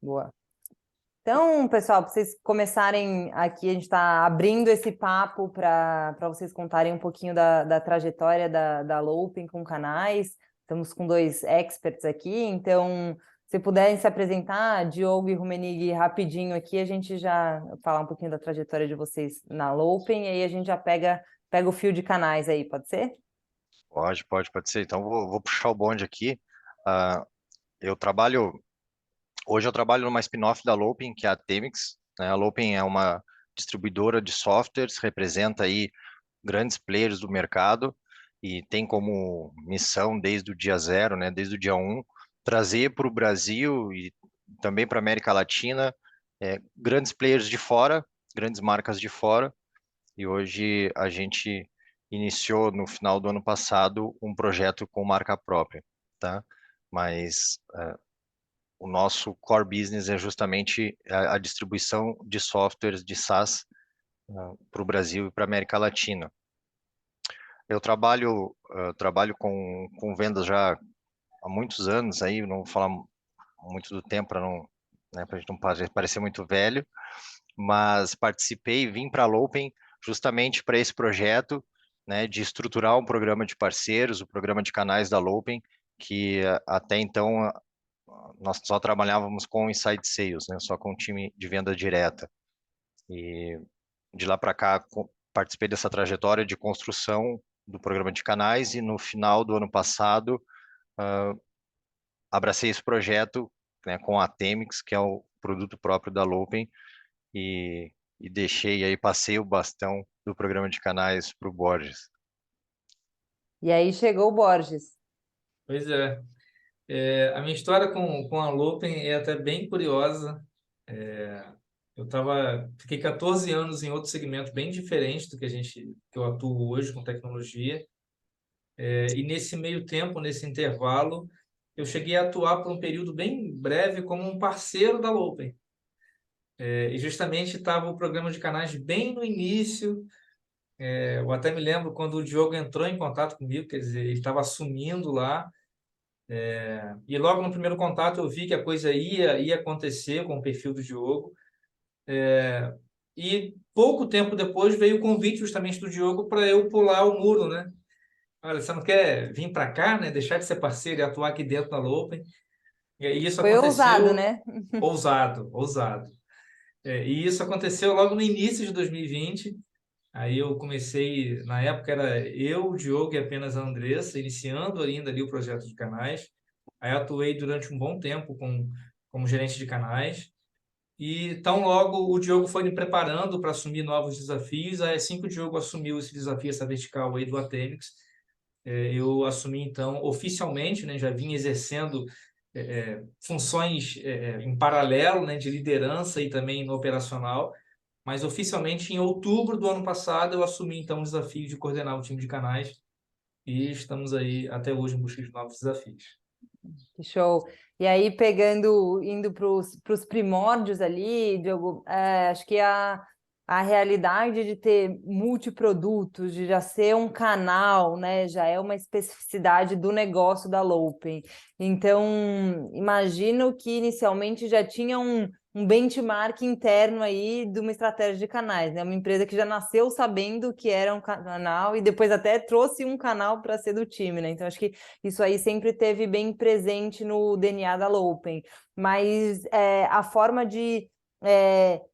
Boa. Então, pessoal, para vocês começarem aqui, a gente está abrindo esse papo para vocês contarem um pouquinho da trajetória da Lopin com canais. Estamos com dois experts aqui, então, se puderem se apresentar, Diogo e Rumenig, rapidinho aqui, a gente já falar um pouquinho da trajetória de vocês na Lopin, e aí a gente já pega o fio de canais aí, pode ser? Pode ser. Então, vou puxar o bonde aqui. Ah, eu trabalho, hoje eu trabalho numa spin-off da Lopin, que é a Temix, né? A Lopin é uma distribuidora de softwares, representa aí grandes players do mercado e tem como missão desde o dia zero, né? Desde o dia um, trazer para o Brasil e também para a América Latina, grandes players de fora, grandes marcas de fora. E hoje a gente iniciou no final do ano passado um projeto com marca própria, tá? Mas o nosso core business é justamente a distribuição de softwares de SaaS para o Brasil e para a América Latina. Eu trabalho com vendas já há muitos anos aí, não vou falar muito do tempo para não, né, para a gente não parecer muito velho, mas participei e vim para a Lopen justamente para esse projeto, né, de estruturar um programa de parceiros, o programa de canais da Lopen, que até então nós só trabalhávamos com inside sales, né, só com time de venda direta. E de lá para cá participei dessa trajetória de construção do programa de canais e no final do ano passado abracei esse projeto, né, com a Temix, que é o produto próprio da Lopen, e deixei aí, passei o bastão do programa de canais para o Borges. E aí chegou o Borges. Pois é. A minha história com a Lopen é até bem curiosa. Fiquei 14 anos em outro segmento bem diferente do que eu atuo hoje com tecnologia. E nesse meio tempo, nesse intervalo, eu cheguei a atuar por um período bem breve como um parceiro da Lopen. E justamente estava o programa de canais bem no início. Eu até me lembro quando o Diogo entrou em contato comigo, quer dizer, ele estava assumindo lá. E logo no primeiro contato eu vi que a coisa ia acontecer com o perfil do Diogo. E pouco tempo depois veio o convite justamente do Diogo para eu pular o muro, né? Olha, você não quer vir para cá, né? Deixar de ser parceiro e atuar aqui dentro da Lopen? E aí isso Foi ousado, aconteceu né? ousado, ousado. E isso aconteceu logo no início de 2020. Aí eu comecei, na época era eu, o Diogo e apenas a Andressa, iniciando ainda ali o projeto de canais. Aí atuei durante um bom tempo como gerente de canais. E tão logo o Diogo foi me preparando para assumir novos desafios. Aí assim que o Diogo assumiu esse desafio, essa vertical aí do Atemix, eu assumi então oficialmente, né, já vim exercendo funções em paralelo, né, de liderança e também no operacional. Mas oficialmente em outubro do ano passado eu assumi então o desafio de coordenar o time de canais e estamos aí até hoje em busca de novos desafios. Que show. E aí, indo para os primórdios ali, Diogo, acho que a realidade de ter multiprodutos, de já ser um canal, né, já é uma especificidade do negócio da Lopen. Então, imagino que inicialmente já tinha um benchmark interno aí de uma estratégia de canais, né? Uma empresa que já nasceu sabendo que era um canal e depois até trouxe um canal para ser do time, né? Então, acho que isso aí sempre teve bem presente no DNA da Lopen. Mas a forma de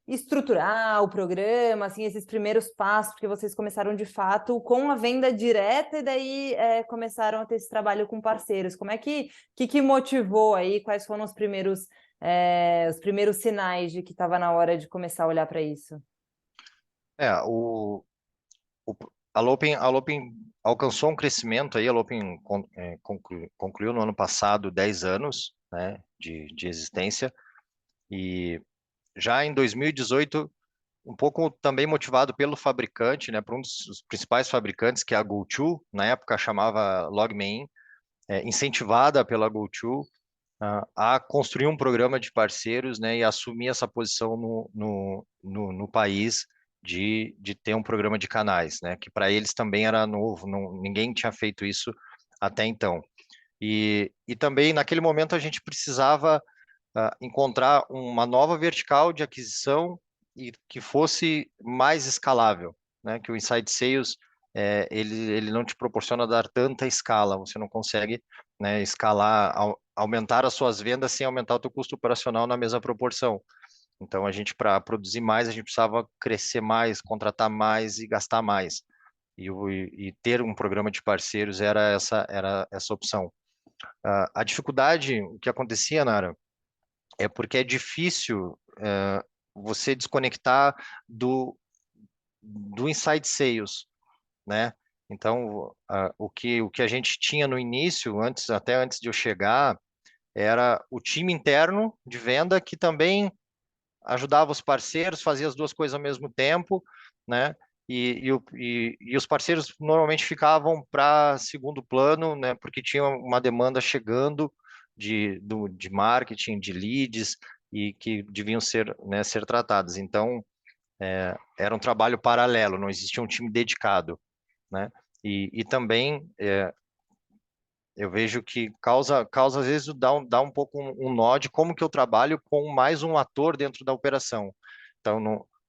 estruturar o programa, assim, esses primeiros passos, porque vocês começaram de fato com a venda direta e daí começaram a ter esse trabalho com parceiros. Como é que motivou aí? Quais foram os primeiros sinais de que estava na hora de começar a olhar para isso? É, o, a Lopin alcançou um crescimento aí, a Lopin concluiu no ano passado 10 anos, né, de existência, e já em 2018, um pouco também motivado pelo fabricante, né, por um dos principais fabricantes, que é a GoTo, na época chamava LogMeIn, incentivada pela GoTo, a construir um programa de parceiros, né, e assumir essa posição no país de ter um programa de canais, né, que para eles também era novo, ninguém tinha feito isso até então. E também, naquele momento, a gente precisava encontrar uma nova vertical de aquisição e que fosse mais escalável, né? Que o Inside Sales, ele não te proporciona dar tanta escala, você não consegue, né, escalar, aumentar as suas vendas sem aumentar o teu custo operacional na mesma proporção. Então, a gente, para produzir mais, a gente precisava crescer mais, contratar mais e gastar mais. E ter um programa de parceiros era essa opção. A dificuldade, o que acontecia, Nara, é porque é difícil você desconectar do inside sales, né? Então, o que a gente tinha no início, até antes de eu chegar, era o time interno de venda que também ajudava os parceiros, fazia as duas coisas ao mesmo tempo, né? E os parceiros normalmente ficavam para segundo plano, né? Porque tinha uma demanda chegando de marketing, de leads, e que deviam ser, né, ser tratadas. Então, era um trabalho paralelo, não existia um time dedicado, né? E também eu vejo que causa às vezes dá um pouco um nó de como que eu trabalho com mais um ator dentro da operação. Então,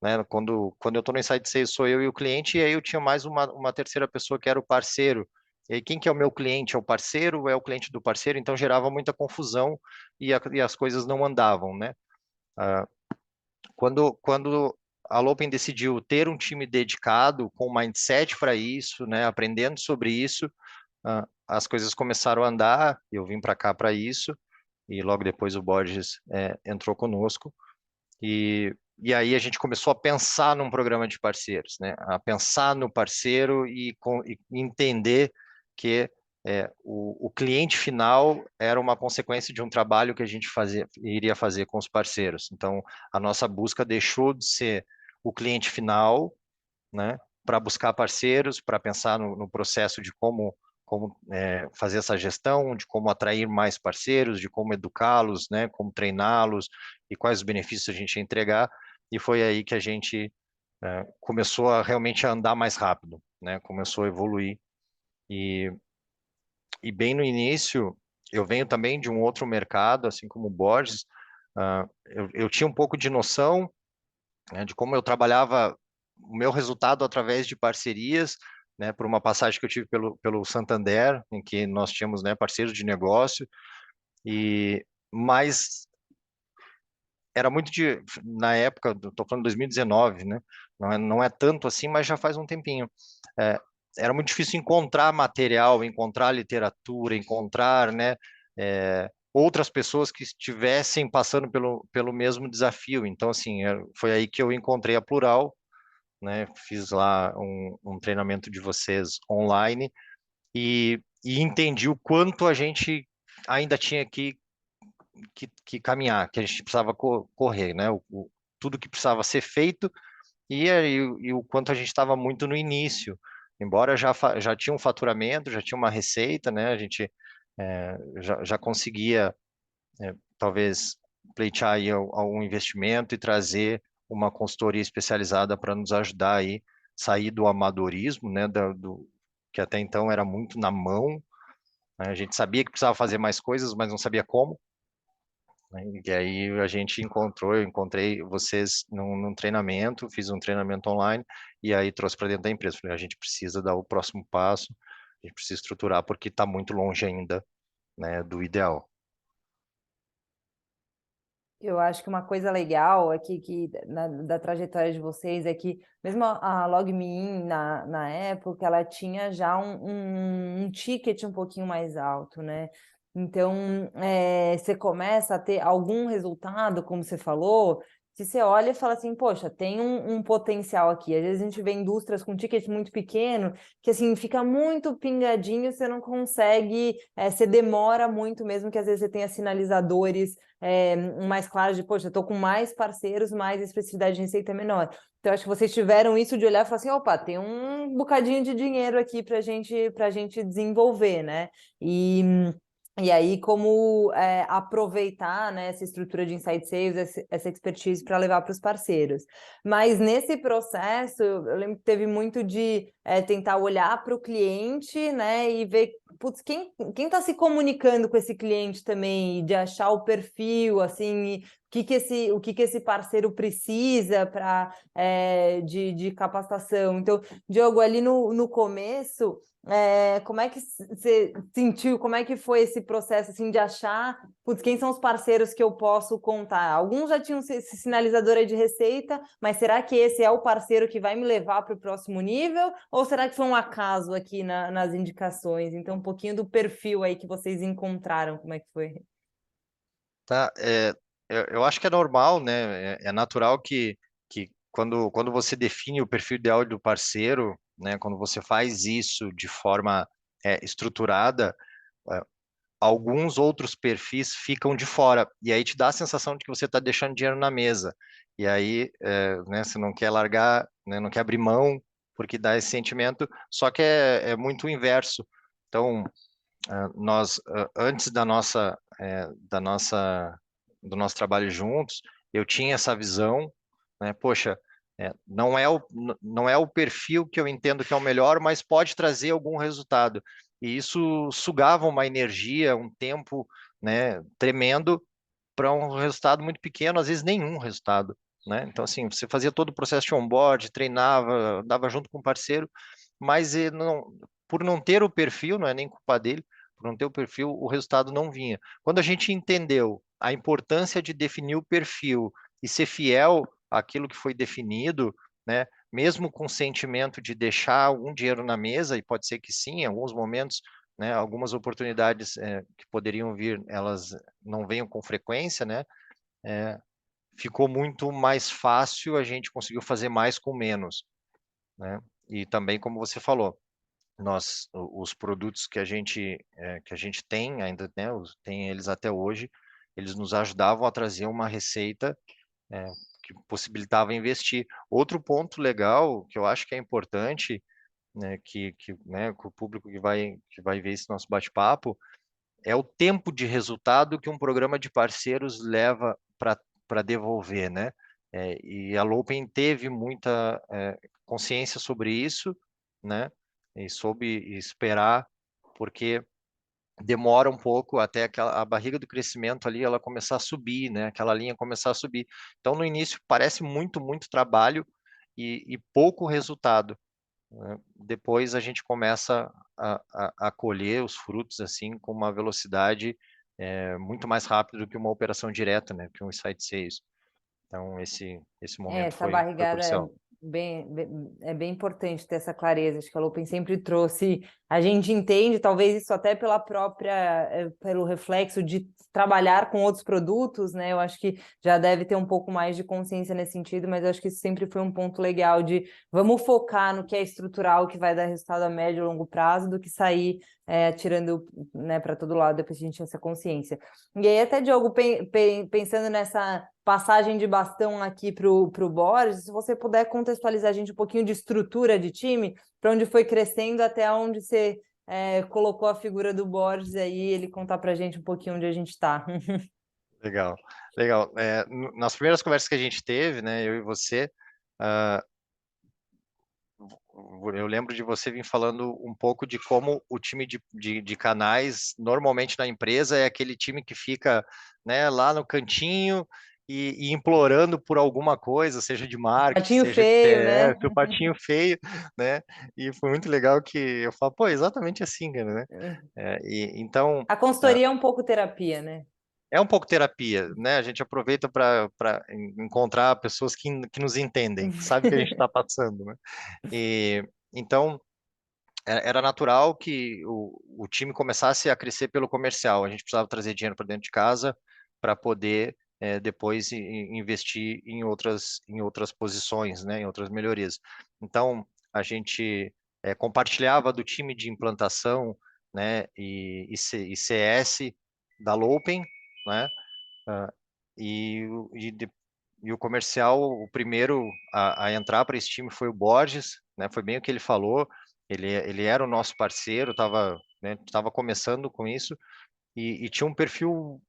né, quando eu estou no Inside Sales, sou eu e o cliente, e aí eu tinha mais uma terceira pessoa que era o parceiro. E aí, quem que é o meu cliente? É o parceiro ou é o cliente do parceiro? Então, gerava muita confusão e as coisas não andavam, né? Ah, quando a Lopen decidiu ter um time dedicado, com mindset para isso, né, aprendendo sobre isso, as coisas começaram a andar, eu vim para cá para isso, e logo depois o Borges entrou conosco, e aí a gente começou a pensar num programa de parceiros, né? A pensar no parceiro e entender que o cliente final era uma consequência de um trabalho que a gente iria fazer com os parceiros. Então, a nossa busca deixou de ser o cliente final, né, para buscar parceiros, para pensar no processo de como fazer essa gestão, de como atrair mais parceiros, de como educá-los, né, como treiná-los e quais os benefícios a gente ia entregar. E foi aí que a gente começou a realmente a andar mais rápido, né, começou a evoluir. E, e bem no início, eu venho também de um outro mercado, assim como o Borges, eu tinha um pouco de noção, né, de como eu trabalhava o meu resultado através de parcerias, né, por uma passagem que eu tive pelo Santander, em que nós tínhamos, né, parceiros de negócio, mas era muito na época, estou falando 2019, né, não é tanto assim, mas já faz um tempinho. É, Era muito difícil encontrar material, encontrar literatura, encontrar, né, outras pessoas que estivessem passando pelo mesmo desafio. Então, assim, foi aí que eu encontrei a Plural, né? Fiz lá um treinamento de vocês online e entendi o quanto a gente ainda tinha que caminhar, que a gente precisava correr, né? Tudo que precisava ser feito e o quanto a gente estava muito no início. Embora já tinha um faturamento, já tinha uma receita, né? A gente já conseguia, talvez, pleitear aí algum investimento e trazer uma consultoria especializada para nos ajudar aí sair do amadorismo, né, que até então era muito na mão, né? A gente sabia que precisava fazer mais coisas, mas não sabia como, né? E aí eu encontrei vocês num treinamento, fiz um treinamento online e aí trouxe para dentro da empresa. Falei, a gente precisa dar o próximo passo, a gente precisa estruturar porque está muito longe ainda, né, do ideal. Eu acho que uma coisa legal aqui da trajetória de vocês é que mesmo a LogMeIn na época, ela tinha já um ticket um pouquinho mais alto, né? Então, você começa a ter algum resultado, como você falou, que você olha e fala assim, poxa, tem um potencial aqui. Às vezes a gente vê indústrias com ticket muito pequeno, que assim, fica muito pingadinho, você não consegue, você demora muito mesmo, que às vezes você tenha sinalizadores mais claro de, poxa, eu tô com mais parceiros, mais especificidade de receita é menor. Então, acho que vocês tiveram isso de olhar e falar assim, opa, tem um bocadinho de dinheiro aqui para gente desenvolver, né? E aí, como aproveitar, né, essa estrutura de inside sales, essa expertise para levar para os parceiros. Mas nesse processo, eu lembro que teve muito de tentar olhar para o cliente, né, e ver, putz, quem está se comunicando com esse cliente também, e de achar o perfil, assim, e o que esse parceiro precisa de capacitação. Então, Diogo, ali no começo, como é que você sentiu, como é que foi esse processo assim, de achar, putz, quem são os parceiros que eu posso contar? Alguns já tinham esse sinalizador aí de receita, mas será que esse é o parceiro que vai me levar para o próximo nível? Ou será que foi um acaso aqui nas indicações? Então, um pouquinho do perfil aí que vocês encontraram, como é que foi? Tá, eu acho que é normal, né? É natural que quando você define o perfil ideal do parceiro, né? Quando você faz isso de forma estruturada, é, alguns outros perfis ficam de fora. E aí te dá a sensação de que você está deixando dinheiro na mesa. E aí, né, você não quer largar, né, não quer abrir mão, porque dá esse sentimento, só que é muito o inverso. Então, nós, antes do nosso trabalho juntos, eu tinha essa visão, né? Poxa, não é o perfil que eu entendo que é o melhor, mas pode trazer algum resultado. E isso sugava uma energia, um tempo, né, tremendo para um resultado muito pequeno, às vezes nenhum resultado, né? Então, assim, você fazia todo o processo de onboard, treinava, andava junto com o parceiro, mas por não ter o perfil, não é nem culpa dele, por não ter o perfil, o resultado não vinha. Quando a gente entendeu a importância de definir o perfil e ser fiel àquilo que foi definido, né? Mesmo com o sentimento de deixar algum dinheiro na mesa, e pode ser que sim, em alguns momentos, né? Algumas oportunidades que poderiam vir, elas não venham com frequência, né? É, ficou muito mais fácil, a gente conseguiu fazer mais com menos, né? E também, como você falou, os produtos que a gente tem ainda, né, tem eles até hoje, eles nos ajudavam a trazer uma receita é, que possibilitava investir. Outro ponto legal que eu acho que é importante, né, né, que o público que vai ver esse nosso bate-papo é o tempo de resultado que um programa de parceiros leva para devolver, né? E a Lopen teve muita consciência sobre isso, né? E soube esperar, porque demora um pouco até a barriga do crescimento ali ela começar a subir, né? Aquela linha começar a subir. Então, no início parece muito trabalho e pouco resultado, né? Depois a gente começa a colher os frutos assim com uma velocidade muito mais rápida do que uma operação direta, né? Que um site sales. Então esse momento Essa foi barrigada crucial. é bem importante ter essa clareza. Acho que a Lopen sempre trouxe. A gente entende, talvez isso até pela própria, pelo reflexo de trabalhar com outros produtos, né? Eu acho que já deve ter um pouco mais de consciência nesse sentido, mas eu acho que isso sempre foi um ponto legal de vamos focar no que é estrutural, que vai dar resultado a médio e longo prazo, do que sair atirando, né, para todo lado depois que a gente tinha essa consciência. E aí, até, Diogo, pensando nessa passagem de bastão aqui para o Borges, se você puder contextualizar a gente um pouquinho de estrutura de time, para onde foi crescendo até onde você colocou a figura do Borges aí, ele contar para a gente um pouquinho onde a gente está. Legal, legal. Nas primeiras conversas que a gente teve, né, eu e você, ah, eu lembro de você vir falando um pouco de como o time de canais, normalmente na empresa, é aquele time que fica, né, lá no cantinho e implorando por alguma coisa, seja de marketing, Patinho seja de feio, né? CS, o patinho feio, né? E foi muito legal que eu falo, pô, exatamente assim, cara, né? Então, A consultoria é um pouco terapia, né? é um pouco terapia, né? A gente aproveita para encontrar pessoas que nos entendem, que sabem o que a gente está passando, né? E então era natural que o time começasse a crescer pelo comercial. A gente precisava trazer dinheiro para dentro de casa para poder depois investir em outras posições, né, em outras melhorias. Então, a gente compartilhava do time de implantação, né, e CS da Lopen, né, ah, e, o- e, de- e o comercial, o primeiro a entrar para esse time foi o Borges, né? Foi bem o que ele falou. Ele era o nosso parceiro, estava, né, tava começando com isso e tinha um perfil,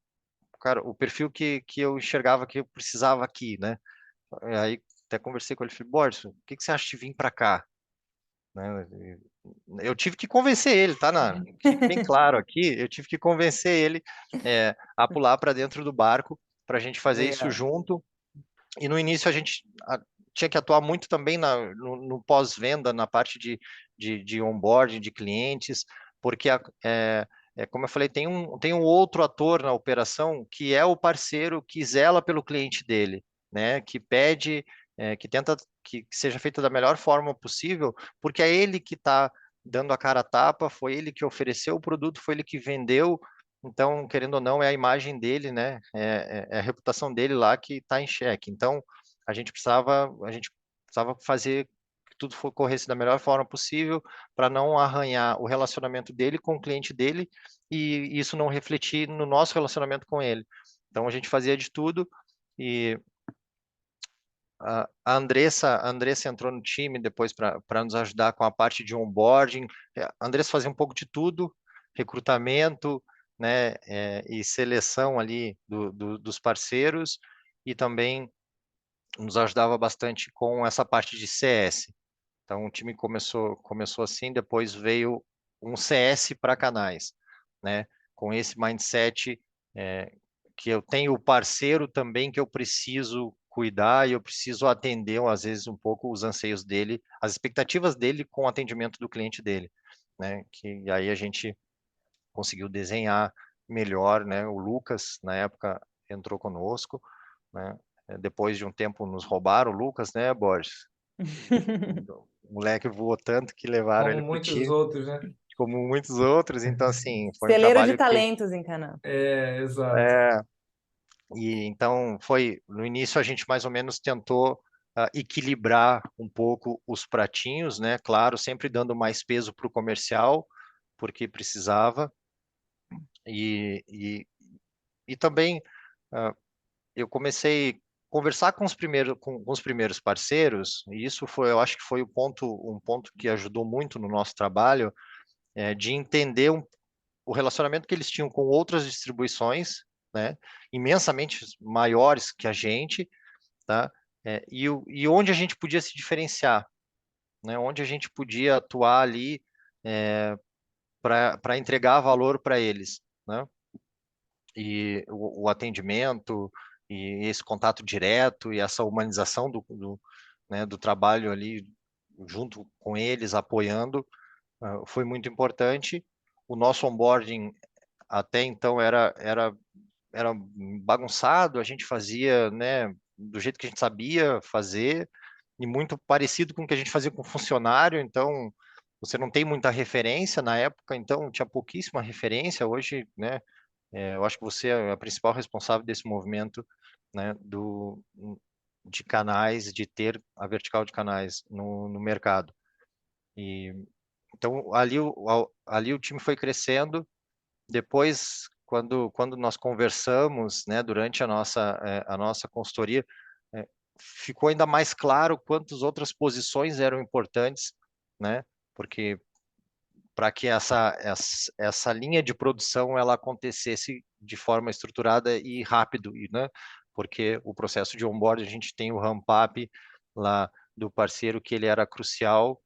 cara, o perfil que eu enxergava que eu precisava aqui, né? Aí até conversei com ele, falei, Borges, o que você acha de vir para cá? Né? Eu tive que convencer ele, tá? Fique bem claro aqui, eu tive que convencer ele a pular para dentro do barco para a gente fazer isso Legal. junto. E no início a gente tinha que atuar muito também no pós-venda, na parte de onboarding de clientes, porque, como eu falei, tem um outro ator na operação que é o parceiro que zela pelo cliente dele, né? Que pede, que tenta que seja feito da melhor forma possível, porque é ele que está dando a cara a tapa, foi ele que ofereceu o produto, foi ele que vendeu. Então, querendo ou não, é a imagem dele, né? É a reputação dele lá que está em xeque. Então, a gente precisava fazer que tudo corresse da melhor forma possível para não arranhar o relacionamento dele com o cliente dele e isso não refletir no nosso relacionamento com ele. Então, a gente fazia de tudo e a Andressa entrou no time depois para nos ajudar com a parte de onboarding. A Andressa fazia um pouco de tudo, recrutamento, né, e seleção ali dos parceiros e também nos ajudava bastante com essa parte de CS. Então o time começou assim, depois veio um CS para canais, né? Com esse mindset que eu tenho o parceiro também que eu preciso cuidar e eu preciso atender às vezes um pouco os anseios dele, as expectativas dele com o atendimento do cliente dele, né? Que aí a gente conseguiu desenhar melhor, né? O Lucas na época entrou conosco, né? Depois de um tempo nos roubaram o Lucas, né, Borges? O moleque voou tanto que levaram Como ele pro muitos time, outros, né? como muitos outros. Então, assim, foi um Celeiro de trabalho que talentos em Canaã. Exato. é, e então foi no início a gente mais ou menos tentou equilibrar um pouco os pratinhos, né? Claro, sempre dando mais peso para o comercial, porque precisava, e, e, e também eu comecei a conversar com os primeiros parceiros, e isso foi, eu acho que foi um ponto que ajudou muito no nosso trabalho, de entender o relacionamento que eles tinham com outras distribuições, né, imensamente maiores que a gente, tá? E onde a gente podia se diferenciar, né? Onde a gente podia atuar ali para entregar valor para eles, né? E o atendimento e esse contato direto e essa humanização né, do trabalho ali junto com eles, apoiando, foi muito importante. O nosso onboarding até então era bagunçado, a gente fazia, né, do jeito que a gente sabia fazer e muito parecido com o que a gente fazia com funcionário, então você não tem muita referência na época, então tinha pouquíssima referência. Hoje, né, eu acho que você é a principal responsável desse movimento, né, de canais, de ter a vertical de canais no mercado. E então ali o time foi crescendo. Depois, quando nós conversamos, né, durante a nossa consultoria, ficou ainda mais claro quantas outras posições eram importantes, né? Porque para que essa linha de produção ela acontecesse de forma estruturada e rápido, né? Porque o processo de onboard a gente tem o ramp-up lá do parceiro que ele era crucial,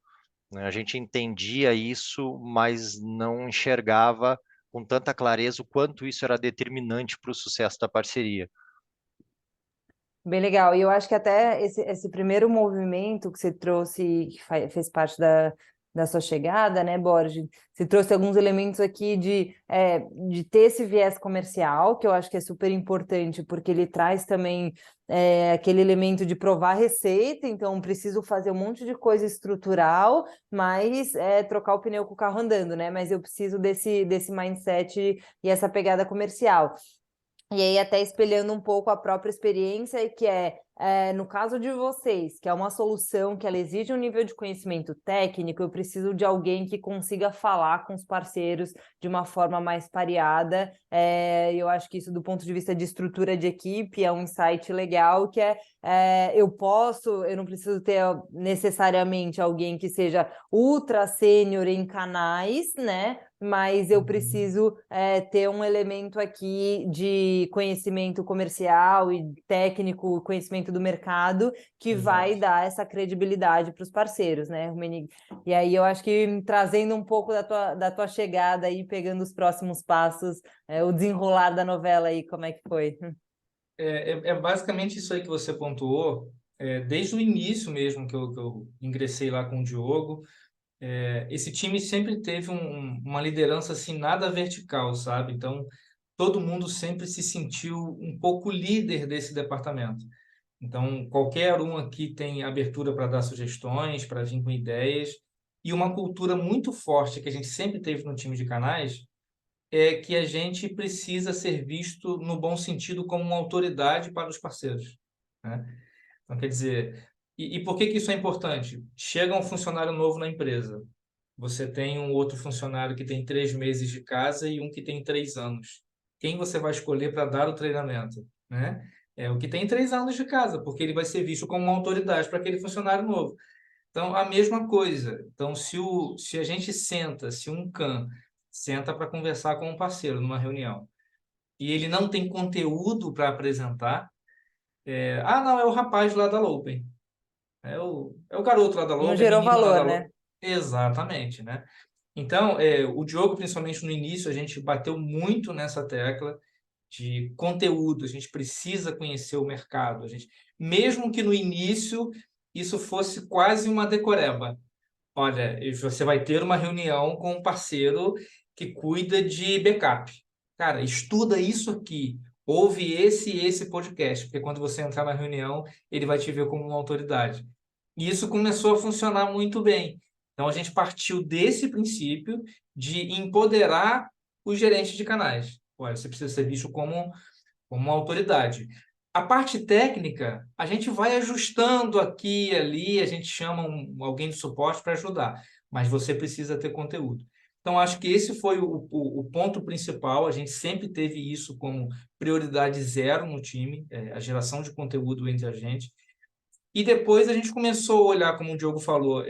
né? A gente entendia isso, mas não enxergava com tanta clareza o quanto isso era determinante para o sucesso da parceria. Bem legal. E eu acho que até esse primeiro movimento que você trouxe, que fez parte da sua chegada, né, Borges? Você trouxe alguns elementos aqui de ter esse viés comercial, que eu acho que é super importante, porque ele traz também aquele elemento de provar receita, então preciso fazer um monte de coisa estrutural, mas trocar o pneu com o carro andando, né? Mas eu preciso desse mindset e essa pegada comercial. E aí, até espelhando um pouco a própria experiência, que no caso de vocês, que é uma solução que ela exige um nível de conhecimento técnico, eu preciso de alguém que consiga falar com os parceiros de uma forma mais pareada. Eu acho que isso, do ponto de vista de estrutura de equipe, é um insight legal, que eu não preciso ter necessariamente alguém que seja ultra sênior em canais, né? mas eu preciso ter um elemento aqui de conhecimento comercial e técnico, conhecimento do mercado, que vai Exato. dar essa credibilidade para os parceiros, né, Rummenigge? E aí eu acho que trazendo um pouco da tua chegada aí, pegando os próximos passos, o desenrolar da novela aí, como é que foi? É basicamente isso aí que você pontuou. Desde o início mesmo que eu ingressei lá com o Diogo, esse time sempre teve uma liderança assim, nada vertical, sabe? Então, todo mundo sempre se sentiu um pouco líder desse departamento. Então, qualquer um aqui tem abertura para dar sugestões, para vir com ideias, e uma cultura muito forte que a gente sempre teve no time de canais é que a gente precisa ser visto no bom sentido como uma autoridade para os parceiros, né? Então, quer dizer, e por que que isso é importante? Chega um funcionário novo na empresa, você tem um outro funcionário que tem 3 meses de casa e um que tem 3 anos. Quem você vai escolher para dar o treinamento, né? É o que tem 3 anos de casa, porque ele vai ser visto como uma autoridade para aquele funcionário novo. Então, a mesma coisa. Então, se a gente senta, se um CAM senta para conversar com um parceiro numa reunião e ele não tem conteúdo para apresentar, não, é o rapaz lá da Lopen, é o garoto lá da Não Lopen, é a gerou menina lá da valor, Lopen. né? Exatamente, né? Então, o Diogo, principalmente no início, a gente bateu muito nessa tecla de conteúdo. A gente precisa conhecer o mercado. Mesmo que no início isso fosse quase uma decoreba. Olha, você vai ter uma reunião com um parceiro que cuida de backup. Cara, estuda isso aqui. Ouve esse e esse podcast, porque quando você entrar na reunião, ele vai te ver como uma autoridade. E isso começou a funcionar muito bem. Então, a gente partiu desse princípio de empoderar os gerentes de canais. Olha, você precisa ser visto como uma autoridade. A parte técnica, a gente vai ajustando aqui e ali, a gente chama alguém de suporte para ajudar, mas você precisa ter conteúdo. Então, acho que esse foi o ponto principal. A gente sempre teve isso como prioridade zero no time, a geração de conteúdo entre a gente. E depois a gente começou a olhar, como o Diogo falou,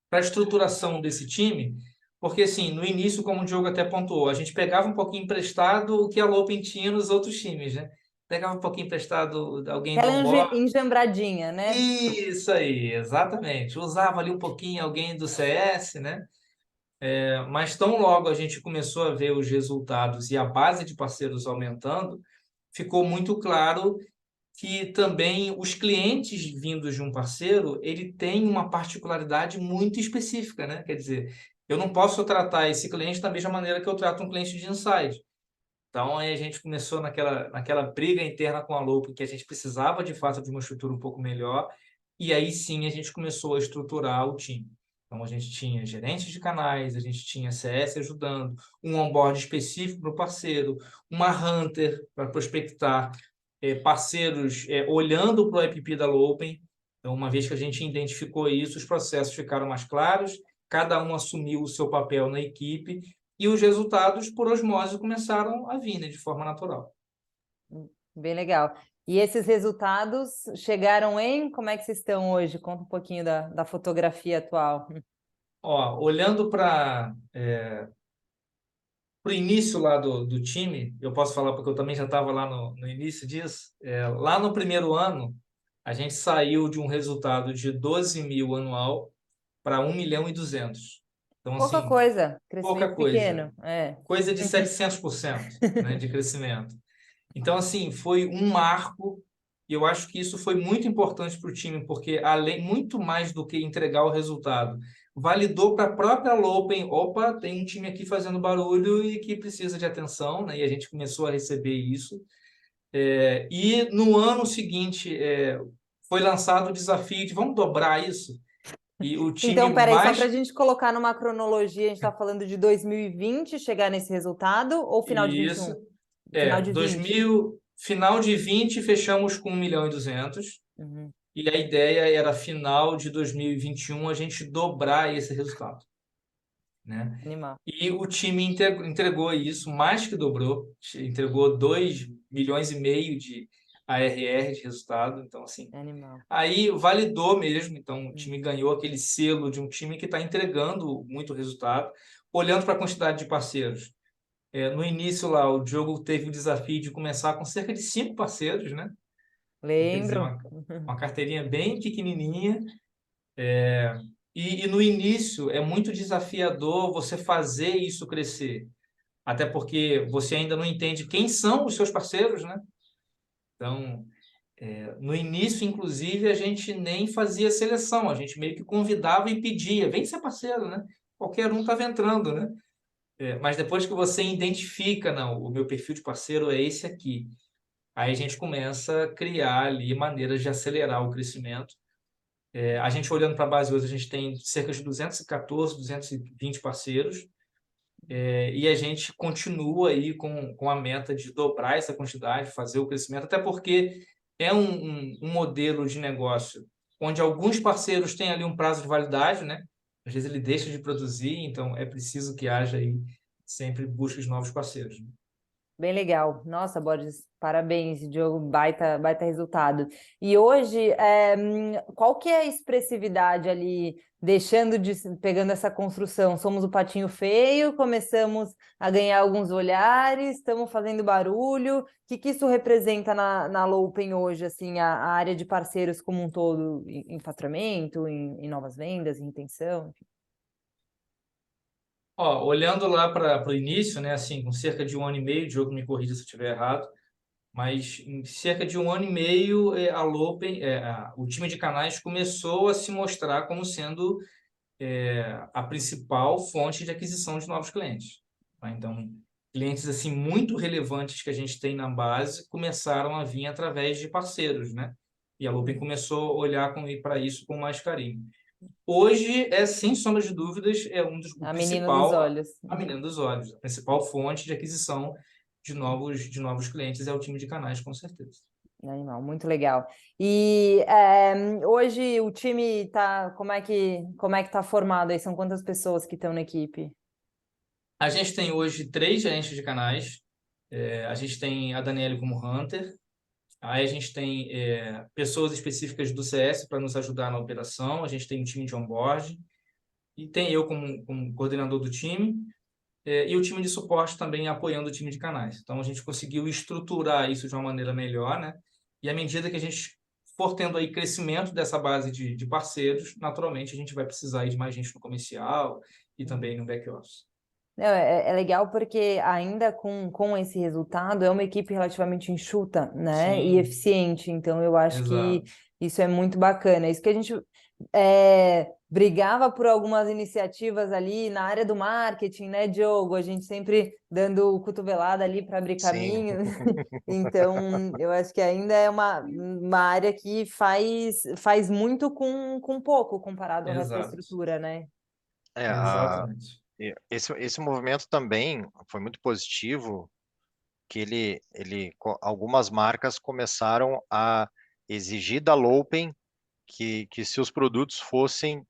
para a estruturação desse time, porque assim, no início, como o Diogo até pontuou, a gente pegava um pouquinho emprestado o que a Lopin tinha nos outros times, né? Pegava um pouquinho emprestado de alguém do Aquela onboard. enjambradinha, né? Isso aí, exatamente. Usava ali um pouquinho alguém do CS, né? Mas tão logo a gente começou a ver os resultados e a base de parceiros aumentando, ficou muito claro que também os clientes vindos de um parceiro, ele tem uma particularidade muito específica, né? Quer dizer, eu não posso tratar esse cliente da mesma maneira que eu trato um cliente de inside. Então, aí a gente começou naquela briga interna com a Loop, que a gente precisava, de fato, de uma estrutura um pouco melhor, e aí sim a gente começou a estruturar o time. Então, a gente tinha gerentes de canais, a gente tinha CS ajudando, um onboard específico para o parceiro, uma hunter para prospectar, parceiros olhando para o app da Lopen. Então, uma vez que a gente identificou isso, os processos ficaram mais claros, cada um assumiu o seu papel na equipe e os resultados, por osmose, começaram a vir, né, de forma natural. Bem legal. E esses resultados chegaram em... Como é que vocês estão hoje? Conta um pouquinho da fotografia atual. Ó, olhando para o início lá do time, eu posso falar porque eu também já estava lá no início disso. Lá no primeiro ano, a gente saiu de um resultado de 12 mil anual para 1.200.000. Então, Pouca assim, coisa, pouca crescimento coisa. pequeno. É. Coisa de 700%, né, de crescimento. Então, assim, foi um marco, e eu acho que isso foi muito importante para o time, porque além, muito mais do que entregar o resultado, validou para a própria Lopen, opa, tem um time aqui fazendo barulho e que precisa de atenção, né? E a gente começou a receber isso. E no ano seguinte, foi lançado o desafio de vamos dobrar isso? E o time Então, peraí, só para a mais... gente colocar numa cronologia, a gente está falando de 2020 chegar nesse resultado ou final de Isso, 21? Final de 20. 2000, final de 20 fechamos com 1.200.000. Uhum. E a ideia era, final de 2021, a gente dobrar esse resultado, né? Animal. E o time entregou isso, mais que dobrou, entregou 2,5 milhões de ARR de resultado. Então, assim, Animal. aí validou mesmo. Então, o time ganhou aquele selo de um time que está entregando muito resultado. olhando para a quantidade de parceiros, no início lá, o Diogo teve o desafio de começar com cerca de 5 parceiros, né? Então, quer dizer, Lembro. uma carteirinha bem pequenininha. E no início é muito desafiador você fazer isso crescer. Até porque você ainda não entende quem são os seus parceiros, né? Então, no início, inclusive, a gente nem fazia seleção, a gente meio que convidava e pedia, vem ser parceiro, né? Qualquer um estava entrando, né? Mas depois que você identifica, não, o meu perfil de parceiro é esse aqui, aí a gente começa a criar ali maneiras de acelerar o crescimento. A gente olhando para a base hoje, a gente tem cerca de 214, 220 parceiros, e a gente continua aí com a meta de dobrar essa quantidade, fazer o crescimento, até porque é um modelo de negócio onde alguns parceiros têm ali um prazo de validade, né? Às vezes ele deixa de produzir, então é preciso que haja aí sempre busca de novos parceiros, né? Bem legal. Nossa, Borges, parabéns, Diogo, baita resultado. E hoje, qual que é a expressividade ali, pegando essa construção? Somos o patinho feio, começamos a ganhar alguns olhares, estamos fazendo barulho. O que isso representa na Loupen hoje, assim, a área de parceiros como um todo, em faturamento, em novas vendas, em retenção? Enfim. Ó, olhando lá para o início, né, assim, com cerca de 1 ano e meio, o Diogo me corrija se eu estiver errado, mas em cerca de 1 ano e meio, a Lopen, o time de canais começou a se mostrar como sendo a principal fonte de aquisição de novos clientes, tá? Então, clientes assim muito relevantes que a gente tem na base começaram a vir através de parceiros, né? E a Lopen começou a olhar para isso com mais carinho. Hoje sem sombra de dúvidas, o A menina dos principal, olhos. a menina dos olhos, a principal fonte de aquisição de novos clientes é o time de canais, com certeza. Animal, muito legal. E hoje o time tá, como é que tá formado aí? São quantas pessoas que estão na equipe? A gente tem hoje 3 gerentes de canais. A gente tem a Daniele como Hunter. Aí a gente tem pessoas específicas do CS para nos ajudar na operação. A gente tem um time de onboard. E tem eu como coordenador do time. E o time de suporte também apoiando o time de canais. Então a gente conseguiu estruturar isso de uma maneira melhor, né? E à medida que a gente for tendo aí crescimento dessa base de parceiros, naturalmente a gente vai precisar aí de mais gente no comercial e também no back-office. Não, é legal porque ainda com esse resultado é uma equipe relativamente enxuta, né? E Sim, eficiente. Então eu acho que exato. isso é muito bacana. Isso que a gente brigava por algumas iniciativas ali na área do marketing, né, Diogo? A gente sempre dando cotovelada ali para abrir Sim. caminho. Então, eu acho que ainda é uma área que faz muito com pouco comparado ao resto da Exato. estrutura, né? É, Exatamente. esse movimento também foi muito positivo, que algumas marcas começaram a exigir da Lopen que seus produtos fossem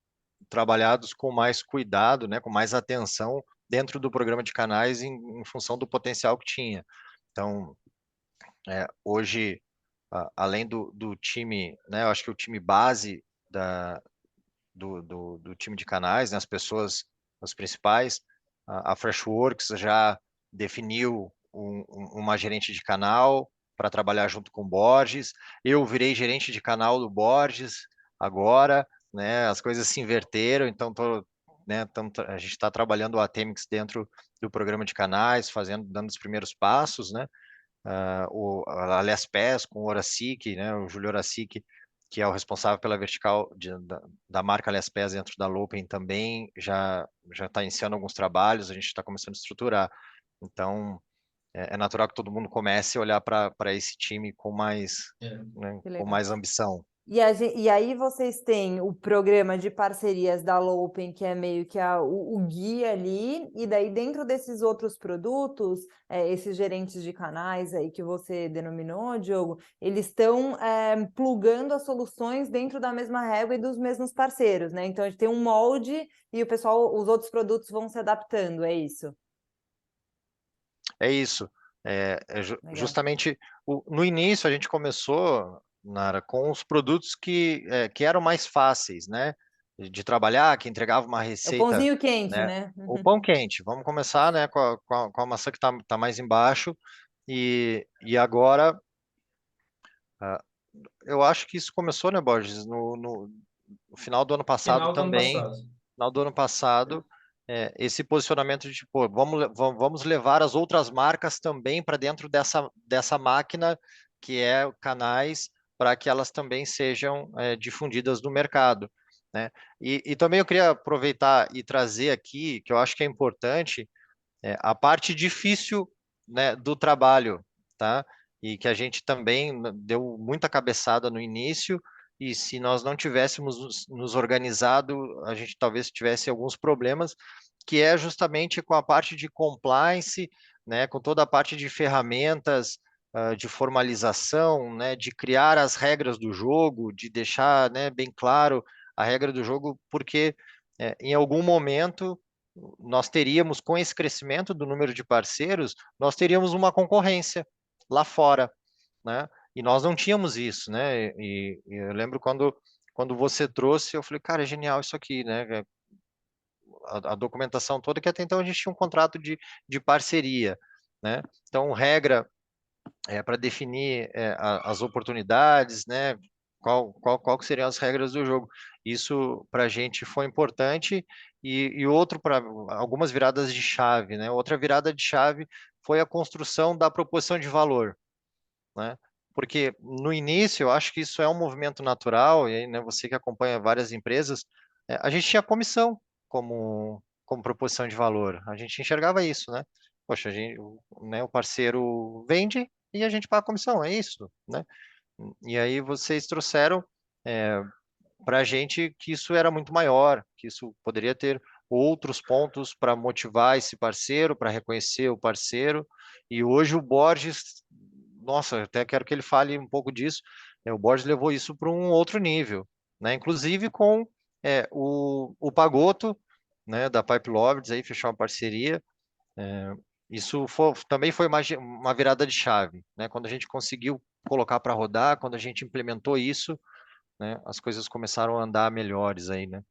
trabalhados com mais cuidado, né, com mais atenção dentro do programa de canais em função do potencial que tinha. Então, hoje, além do time, né, eu acho que o time base do time de canais, né, as pessoas, as principais, a Freshworks já definiu uma gerente de canal para trabalhar junto com o Borges. Eu virei gerente de canal do Borges agora, né? As coisas se inverteram, então né, a gente está trabalhando o Atemix dentro do programa de canais, dando os primeiros passos, né? A Lespes com o Horacic, né? O Júlio Horacic, que é o responsável pela vertical da marca Lespes dentro da Lopen, também já está iniciando alguns trabalhos, a gente está começando a estruturar. Então, é natural que todo mundo comece a olhar para esse time com mais, É. né, Que com legal. mais ambição. E aí vocês têm o programa de parcerias da Lopen, que é meio que o guia ali, e daí dentro desses outros produtos, esses gerentes de canais aí que você denominou, Diogo, eles estão plugando as soluções dentro da mesma régua e dos mesmos parceiros, né? Então a gente tem um molde e os outros produtos vão se adaptando, é isso? É isso. Legal. Justamente no início a gente começou, Nara, com os produtos que eram mais fáceis, né? de trabalhar, que entregava uma É o receita, pãozinho quente, né? né? O pão quente. Vamos começar, né, com a maçã que tá mais embaixo. E agora, ah, eu acho que isso começou, né, Borges, no final do ano passado Final do ano também. passado. Final do ano passado, esse posicionamento de, tipo, vamos levar as outras marcas também para dentro dessa máquina que é canais, para que elas também sejam difundidas no mercado, né? E também eu queria aproveitar e trazer aqui, que eu acho que é importante, a parte difícil, né, do trabalho, tá? E que a gente também deu muita cabeçada no início, e se nós não tivéssemos nos organizado, a gente talvez tivesse alguns problemas, que é justamente com a parte de compliance, né, com toda a parte de ferramentas, de formalização, né, de criar as regras do jogo, de deixar, né, bem claro a regra do jogo, porque em algum momento nós teríamos, com esse crescimento do número de parceiros, nós teríamos uma concorrência lá fora, né? E nós não tínhamos isso, né? E eu lembro quando você trouxe, eu falei, cara, é genial isso aqui, né? A documentação toda, que até então a gente tinha um contrato de parceria, né? Então, regra para definir as oportunidades, né? Qual que seriam as regras do jogo. Isso para a gente foi importante e outro para algumas viradas de chave, né? Outra virada de chave foi a construção da proposição de valor, né? Porque no início eu acho que isso é um movimento natural e aí, né, você que acompanha várias empresas, a gente tinha comissão como proposição de valor. A gente enxergava isso, né? Poxa, né, o parceiro vende e a gente paga a comissão, é isso, né? E aí vocês trouxeram para a gente que isso era muito maior, que isso poderia ter outros pontos para motivar esse parceiro, para reconhecer o parceiro. E hoje o Borges, nossa, eu até quero que ele fale um pouco disso. O Borges levou isso para um outro nível, né? Inclusive com o Pagoto, né, da Pipe Lovers, aí fechar uma parceria. Isso também foi uma virada de chave, né? Quando a gente conseguiu colocar para rodar, quando a gente implementou isso, né, as coisas começaram a andar melhores aí, né?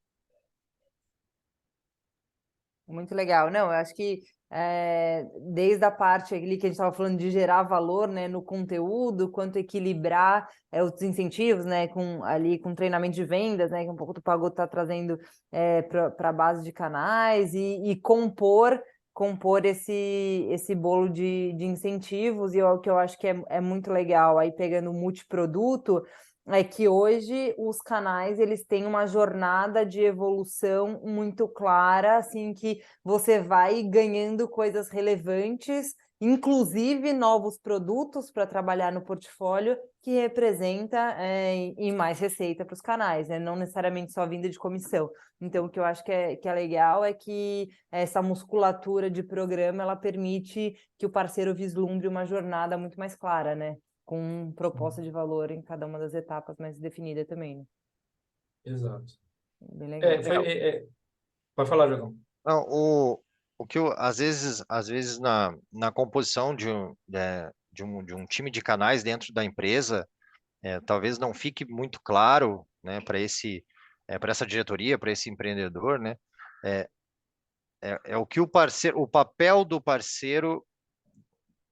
Muito legal. Não, eu acho que desde a parte ali que a gente estava falando de gerar valor, né, no conteúdo, quanto equilibrar os incentivos, né, com treinamento de vendas, né, que um pouco do Pagoto está trazendo para a base de canais e compor esse bolo de incentivos, e o que eu acho que é muito legal, aí pegando o multiproduto, é que hoje os canais eles têm uma jornada de evolução muito clara, assim que você vai ganhando coisas relevantes, inclusive novos produtos para trabalhar no portfólio, que representa e mais receita para os canais, né? Não necessariamente só vinda de comissão. Então, o que eu acho que é legal é que essa musculatura de programa ela permite que o parceiro vislumbre uma jornada muito mais clara, né? Com proposta de valor em cada uma das etapas mais definida também, né? Exato. Bem legal. Pode falar, Jogão. Não, o que eu, às vezes na composição de um time de canais dentro da empresa, talvez não fique muito claro, né, para essa diretoria, para esse empreendedor, né, é, é o que o papel do parceiro,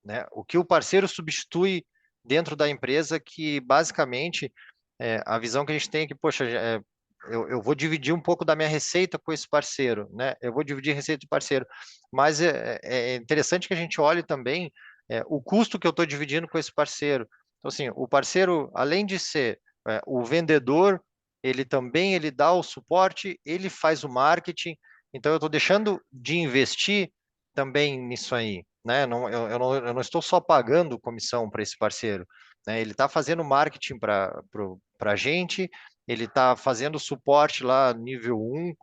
né, o que o parceiro substitui dentro da empresa, que basicamente a visão que a gente tem é que, poxa, eu vou dividir um pouco da minha receita com esse parceiro, né? Eu vou dividir a receita do parceiro, mas é interessante que a gente olhe também o custo que eu estou dividindo com esse parceiro. Então, assim, o parceiro, além de ser o vendedor, ele dá o suporte, ele faz o marketing. Então, eu estou deixando de investir também nisso aí, né? Eu não estou só pagando comissão para esse parceiro, né? Ele está fazendo marketing para a gente, ele está fazendo suporte lá nível 1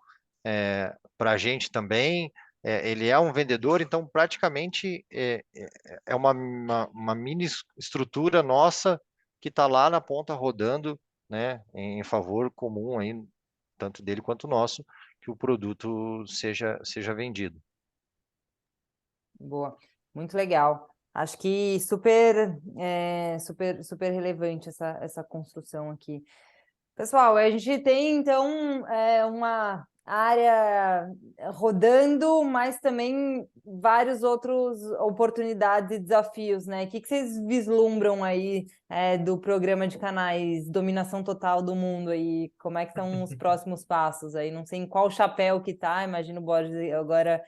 para a gente também. Ele é um vendedor, então praticamente é uma mini estrutura nossa que está lá na ponta rodando, né, em favor comum aí, tanto dele quanto nosso, que o produto seja vendido. Boa, muito legal. Acho que super relevante essa construção aqui. Pessoal, a gente tem, então, uma área rodando, mas também vários outros oportunidades e desafios, né? O que vocês vislumbram aí do programa de canais Dominação Total do Mundo aí? Como é que são os próximos passos aí? Não sei em qual chapéu que tá, imagino o Borges agora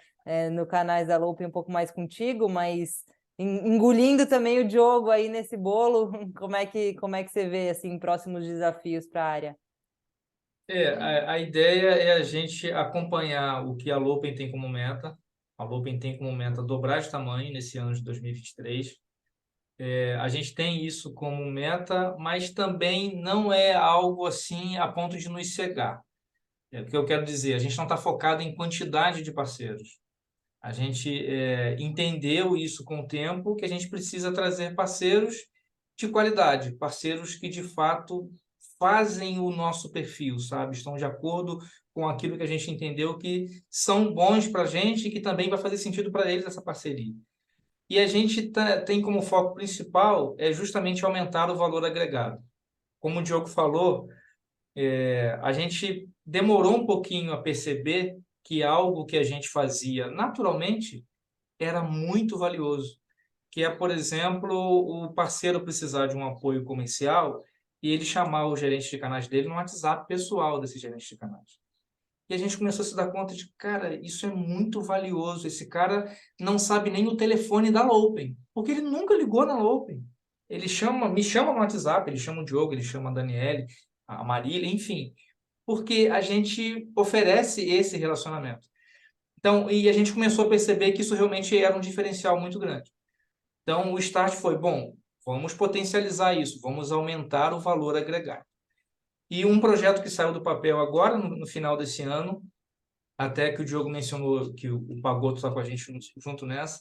no canais da Loop um pouco mais contigo, mas engolindo também o Diogo aí nesse bolo, como é que você vê assim próximos desafios para a área? A ideia é a gente acompanhar o que a Lopen tem como meta. A Lopen tem como meta dobrar de tamanho nesse ano de 2023. A gente tem isso como meta, mas também não é algo assim a ponto de nos cegar. O que eu quero dizer, a gente não está focado em quantidade de parceiros. A gente entendeu isso com o tempo, que a gente precisa trazer parceiros de qualidade, parceiros que de fato fazem o nosso perfil, sabe? Estão de acordo com aquilo que a gente entendeu que são bons para a gente e que também vai fazer sentido para eles essa parceria. E a gente tem como foco principal justamente aumentar o valor agregado. Como o Diogo falou, a gente demorou um pouquinho a perceber que algo que a gente fazia naturalmente era muito valioso, que é, por exemplo, o parceiro precisar de um apoio comercial e ele chamar o gerente de canais dele no WhatsApp pessoal desse gerente de canais. E a gente começou a se dar conta de, cara, isso é muito valioso. Esse cara não sabe nem o telefone da Lopen, porque ele nunca ligou na Lopen. Me chama no WhatsApp, ele chama o Diogo, ele chama a Daniele, a Marília, enfim, porque a gente oferece esse relacionamento. Então, e a gente começou a perceber que isso realmente era um diferencial muito grande. Então, o start foi, bom, vamos potencializar isso, vamos aumentar o valor agregado. E um projeto que saiu do papel agora, no final desse ano, até que o Diogo mencionou que o Pagoto está com a gente junto nessa,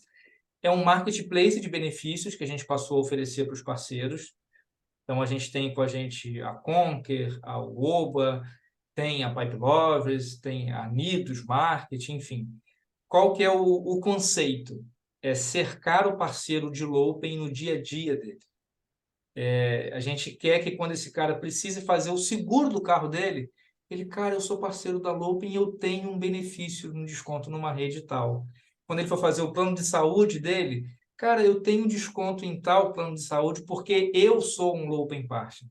é um marketplace de benefícios que a gente passou a oferecer para os parceiros. Então, a gente tem com a gente a Conquer, a Uoba, tem a Pipe Lovers, tem a Nidos Marketing, enfim. Qual que é o conceito? É cercar o parceiro de Lopen no dia a dia dele. A gente quer que quando esse cara precise fazer o seguro do carro dele, ele, cara, eu sou parceiro da Lopen e eu tenho um benefício, um desconto numa rede tal. Quando ele for fazer o plano de saúde dele, cara, eu tenho desconto em tal plano de saúde porque eu sou um Lopen Partner.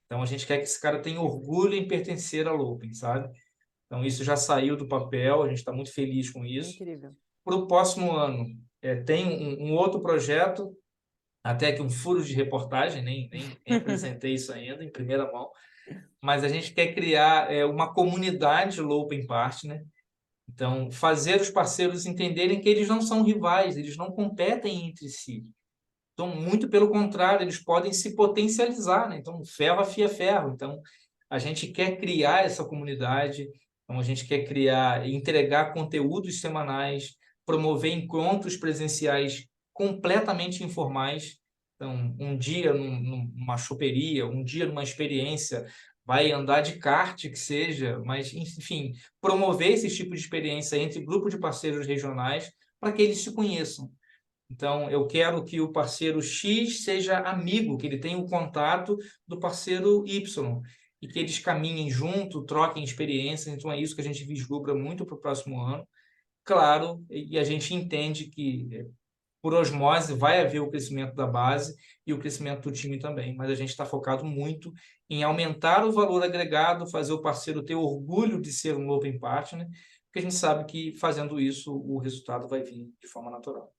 Então a gente quer que esse cara tenha orgulho em pertencer à Lopen, sabe? Então isso já saiu do papel, a gente está muito feliz com isso. Incrível. Para o próximo ano, tem um outro projeto, até que um furo de reportagem, nem apresentei isso ainda em primeira mão, mas a gente quer criar uma comunidade Low Open Partner. Então, fazer os parceiros entenderem que eles não são rivais, eles não competem entre si. Então, muito pelo contrário, eles podem se potencializar, né? Então, ferro afia ferro. Então, a gente quer criar essa comunidade, então a gente quer criar, entregar conteúdos semanais, promover encontros presenciais completamente informais. Então, um dia numa choperia, um dia numa experiência, vai andar de kart, que seja, mas, enfim, promover esse tipo de experiência entre grupo de parceiros regionais para que eles se conheçam. Então, eu quero que o parceiro X seja amigo, que ele tenha o contato do parceiro Y e que eles caminhem junto, troquem experiências. Então, é isso que a gente vislumbra muito para o próximo ano. Claro, e a gente entende que, por osmose, vai haver o crescimento da base e o crescimento do time também, mas a gente está focado muito em aumentar o valor agregado, fazer o parceiro ter orgulho de ser um Open Partner, porque a gente sabe que, fazendo isso, o resultado vai vir de forma natural.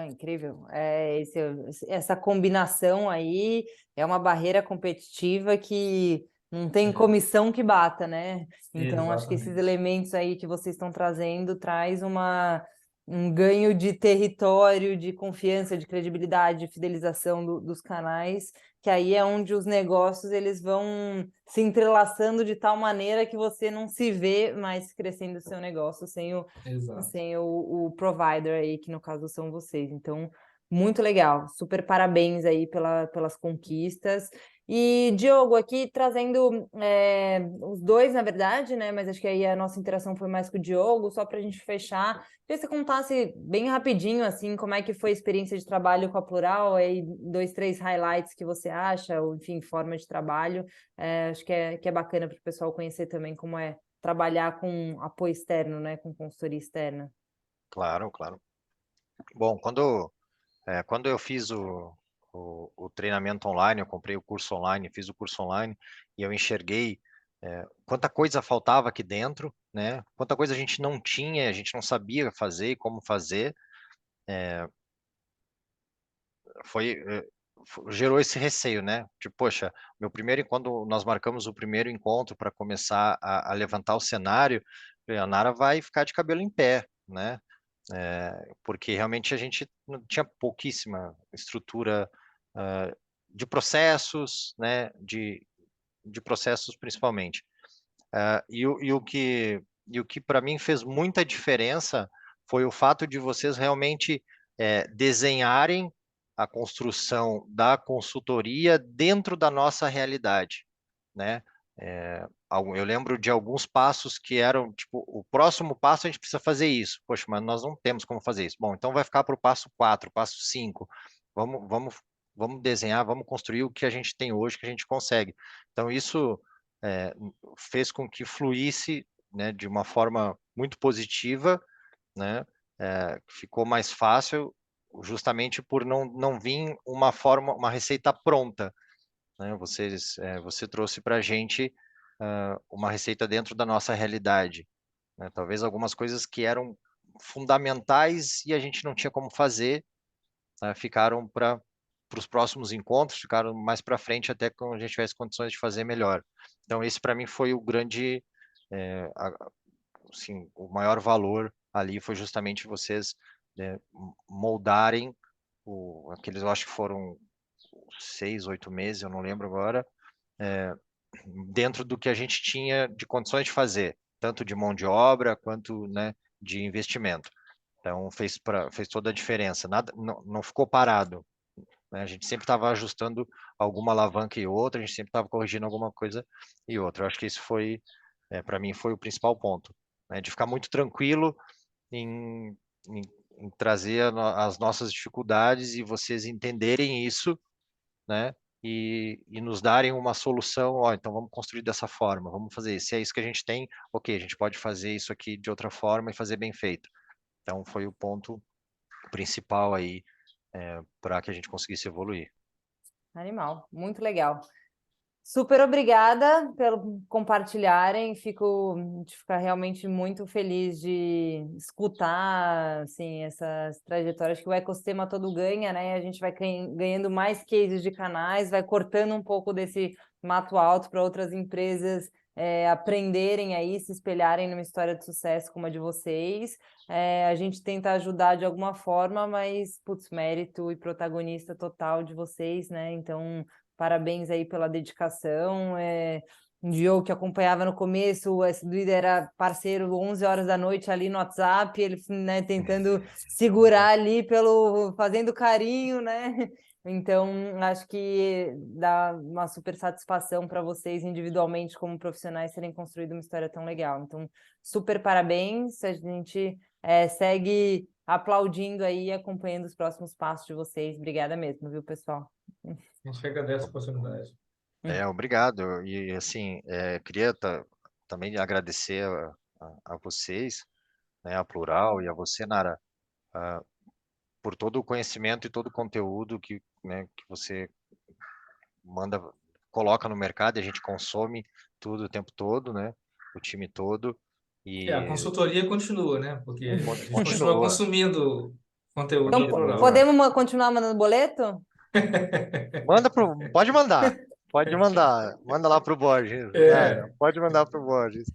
Incrível. Essa combinação aí é uma barreira competitiva que não tem comissão que bata, né? Então, acho que esses Exatamente. elementos aí que vocês estão trazendo traz um ganho de território, de confiança, de credibilidade, de fidelização dos canais, que aí é onde os negócios eles vão se entrelaçando de tal maneira que você não se vê mais crescendo o seu negócio sem Exato. o provider aí, que no caso são vocês. Então, muito legal. Super parabéns aí pelas conquistas. E, Diogo, aqui trazendo os dois, na verdade, né? Mas acho que aí a nossa interação foi mais com o Diogo, só para a gente fechar. Queria que você contasse bem rapidinho, assim, como é que foi a experiência de trabalho com a Plural, aí 2, 3 highlights que você acha, ou enfim, forma de trabalho. Acho que é bacana para o pessoal conhecer também como é trabalhar com apoio externo, né? Com consultoria externa. Claro, claro. Bom, quando eu fiz o treinamento online, eu comprei o curso online, fiz o curso online e eu enxerguei quanta coisa faltava aqui dentro, né? Quanta coisa a gente não tinha, a gente não sabia fazer e como fazer. Foi, gerou esse receio, né? Tipo, poxa, quando nós marcamos o primeiro encontro para começar a levantar o cenário, a Nara vai ficar de cabelo em pé, né? Porque realmente a gente não tinha pouquíssima estrutura de processos, né? De processos principalmente. E o que para mim fez muita diferença foi o fato de vocês realmente desenharem a construção da consultoria dentro da nossa realidade, né? Eu lembro de alguns passos que eram, tipo, o próximo passo a gente precisa fazer isso. Poxa, mas nós não temos como fazer isso. Bom, então vai ficar para o passo 4, passo 5. Vamos desenhar, vamos construir o que a gente tem hoje, que a gente consegue. Então, isso é, fez com que fluísse, né, de uma forma muito positiva, né? Ficou mais fácil justamente por não vir uma receita pronta, né? Você trouxe para a gente uma receita dentro da nossa realidade, né? Talvez algumas coisas que eram fundamentais e a gente não tinha como fazer, ficaram para os próximos encontros, ficaram mais para frente até quando a gente tivesse condições de fazer melhor. Então, esse para mim foi o grande, assim, o maior valor ali foi justamente vocês, né, moldarem aqueles, eu acho que foram 6, 8 meses, eu não lembro agora, dentro do que a gente tinha de condições de fazer, tanto de mão de obra quanto, né, de investimento. Então fez toda a diferença. Nada, não ficou parado, né? A gente sempre estava ajustando alguma alavanca e outra, a gente sempre estava corrigindo alguma coisa e outra. Eu acho que isso foi, para mim, foi o principal ponto, né? De ficar muito tranquilo em, em, em trazer as nossas dificuldades e vocês entenderem isso, né? E nos darem uma solução, ó, então vamos construir dessa forma, vamos fazer isso. Se é isso que a gente tem, ok, a gente pode fazer isso aqui de outra forma e fazer bem feito. Então foi o ponto principal aí para que a gente conseguisse evoluir. Animal, muito legal. Super obrigada pelo compartilharem. A gente fica realmente muito feliz de escutar assim, essas trajetórias que o ecossistema todo ganha, né? A gente vai ganhando mais cases de canais, vai cortando um pouco desse mato alto para outras empresas aprenderem aí, se espelharem numa história de sucesso como a de vocês. A gente tenta ajudar de alguma forma, mas, putz, mérito e protagonista total de vocês, né? Então, parabéns aí pela dedicação. Um Diogo que acompanhava no começo, esse líder era parceiro 11 horas da noite ali no WhatsApp, ele, né, tentando segurar ali fazendo carinho, né? Então, acho que dá uma super satisfação para vocês individualmente como profissionais terem construído uma história tão legal. Então, super parabéns, a gente segue aplaudindo aí e acompanhando os próximos passos de vocês. Obrigada mesmo, viu, pessoal? A gente que agradece a oportunidade. Obrigado. E assim, queria também agradecer a vocês, né, a Plural e a você, Nara, por todo o conhecimento e todo o conteúdo né, que você manda, coloca no mercado, e a gente consome tudo o tempo todo, né? O time todo. A E consultoria continua, né? Porque a gente continua continua, consumindo conteúdo Então, da Plural. continua. podemos continuar mandando boleto? Pode mandar. Pode mandar. Manda lá pro Borges. Nara, É, pode mandar pro Borges.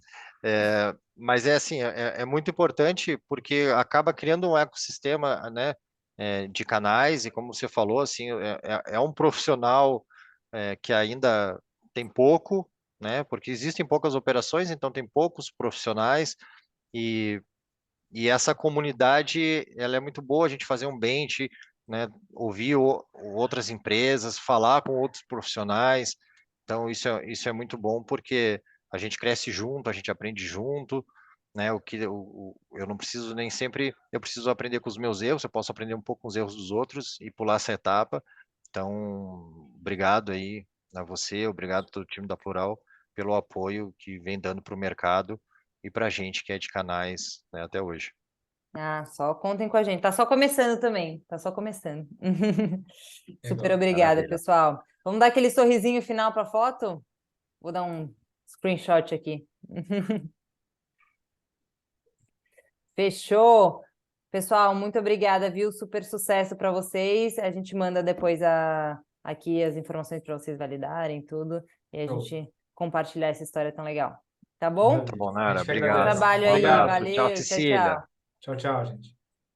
Mas é assim, é muito importante porque acaba criando um ecossistema, né, de canais e como você falou, assim, é um profissional que ainda tem pouco, né, porque existem poucas operações, então tem poucos profissionais e essa comunidade, ela é muito boa a gente fazer um bench, né, ouvir outras empresas, falar com outros profissionais. Então, isso é muito bom porque a gente cresce junto, a gente aprende junto, né? Eu não preciso nem sempre, eu preciso aprender com os meus erros, eu posso aprender um pouco com os erros dos outros e pular essa etapa. Então, obrigado aí a você, obrigado todo o time da Plural pelo apoio que vem dando para o mercado e para a gente que é de canais, né, até hoje. Ah, só contem com a gente. Tá só começando também. Tá só começando. Super Legal. obrigada, Maravilha. pessoal. Vamos dar aquele sorrisinho final para a foto? Vou dar um screenshot aqui. Fechou. Pessoal, muito obrigada, viu? Super sucesso para vocês. A gente manda depois aqui as informações para vocês validarem tudo e a Show. gente compartilhar essa história tão legal. Tá bom? Muito bom, A Nara. gente que Bom Obrigado. agradece. trabalho Um aí. Obrigado. abraço. Tchau, Valeu. Tchau, Cecília. tchau. Tchau, tchau, gente.